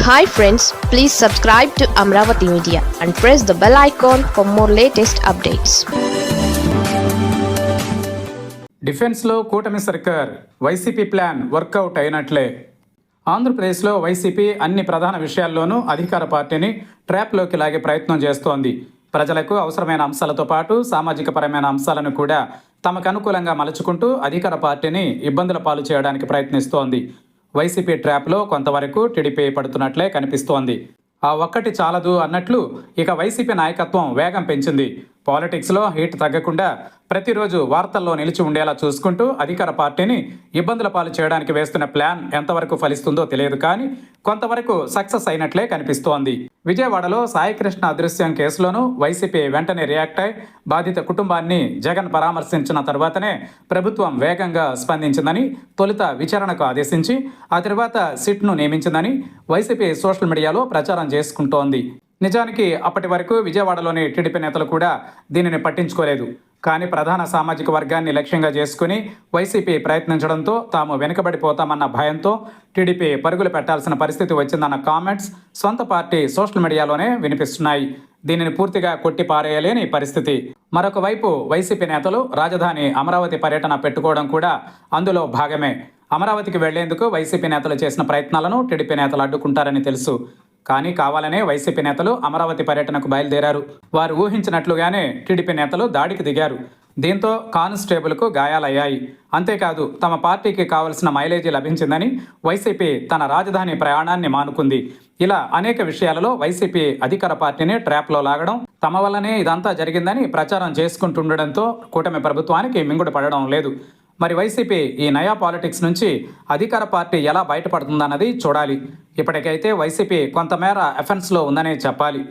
Hi friends, please subscribe to Amravati Media and press the bell icon for more latest updates. డిఫెన్స్లో కూటమి సర్కార్ YCP plan work out అయినట్లే. ఆంధ్రప్రదేశ్లో YCP అన్ని ప్రధాన విషయాల్లోనూ అధికార పార్టీని ట్రాప్లోకి లాగే ప్రయత్నం చేస్తోంది. ప్రజలకు అవసరమైన అంశాలతో పాటు సామాజిక పరమైన అంశాలను కూడా తమకు అనుకూలంగా మలుచుకుంటూ అధికార పార్టీని ఇబ్బందుల పాలు చేయడానికి ప్రయత్నిస్తోంది. వైసీపీ ట్రాప్లో కొంతవరకు టీడీపీ పడుతున్నట్లే కనిపిస్తోంది. ఆ ఒక్కటి చాలదు అన్నట్లు ఇక వైసీపీ నాయకత్వం వేగం పెంచింది. పాలిటిక్స్లో హీట్ తగ్గకుండా ప్రతిరోజు వార్తల్లో నిలిచి ఉండేలా చూసుకుంటూ అధికార పార్టీని ఇబ్బందుల పాలు చేయడానికి వేస్తున్న ప్లాన్ ఎంతవరకు ఫలిస్తుందో తెలియదు, కానీ కొంతవరకు సక్సెస్ అయినట్లే కనిపిస్తోంది. విజయవాడలో సాయికృష్ణ అదృశ్యం కేసులోనూ వైసీపీ వెంటనే రియాక్ట్ అయి బాధిత కుటుంబాన్ని జగన్ పరామర్శించిన తర్వాతనే ప్రభుత్వం వేగంగా స్పందించిందని, తొలుత విచారణకు ఆదేశించి ఆ తర్వాత సిట్ను నియమించిందని వైసీపీ సోషల్ మీడియాలో ప్రచారం చేసుకుంటోంది. నిజానికి అప్పటి వరకు విజయవాడలోని టీడీపీ నేతలు కూడా దీనిని పట్టించుకోలేదు. కానీ ప్రధాన సామాజిక వర్గాన్ని లక్ష్యంగా చేసుకుని వైసీపీ ప్రయత్నించడంతో తాము వెనుకబడిపోతామన్న భయంతో టీడీపీ పరుగులు పెట్టాల్సిన పరిస్థితి వచ్చిందన్న కామెంట్స్ సొంత పార్టీ సోషల్ మీడియాలోనే వినిపిస్తున్నాయి. దీనిని పూర్తిగా కొట్టి పారేయలేని పరిస్థితి. మరొక వైపు వైసీపీ నేతలు రాజధాని అమరావతి పర్యటన పెట్టుకోవడం కూడా అందులో భాగమే. అమరావతికి వెళ్లేందుకు వైసీపీ నేతలు చేసిన ప్రయత్నాలను టీడీపీ నేతలు అడ్డుకుంటారని తెలుసు. కానీ కావాలనే వైసీపీ నేతలు అమరావతి పర్యటనకు బయలుదేరారు. వారు ఊహించినట్లుగానే టీడీపీ నేతలు దాడికి దిగారు. దీంతో కానిస్టేబుల్కు గాయాలయ్యాయి. అంతేకాదు తమ పార్టీకి కావలసిన మైలేజీ లభించిందని వైసీపీ తన రాజధాని ప్రయాణాన్ని మానుకుంది. ఇలా అనేక విషయాలలో వైసీపీ అధికార పార్టీని ట్రాప్లో లాగడం, తమ వల్లనే ఇదంతా జరిగిందని ప్రచారం చేసుకుంటుండడంతో కూటమి ప్రభుత్వానికి మింగుడు పడడం లేదు. మరి వైసీపీ ఈ నయా పాలిటిక్స్ నుంచి అధికార పార్టీ ఎలా బయటపడుతుందన్నది చూడాలి. ఇప్పటికైతే వైసీపీ కొంతమేర ఎఫెన్స్లో ఉందనే చెప్పాలి.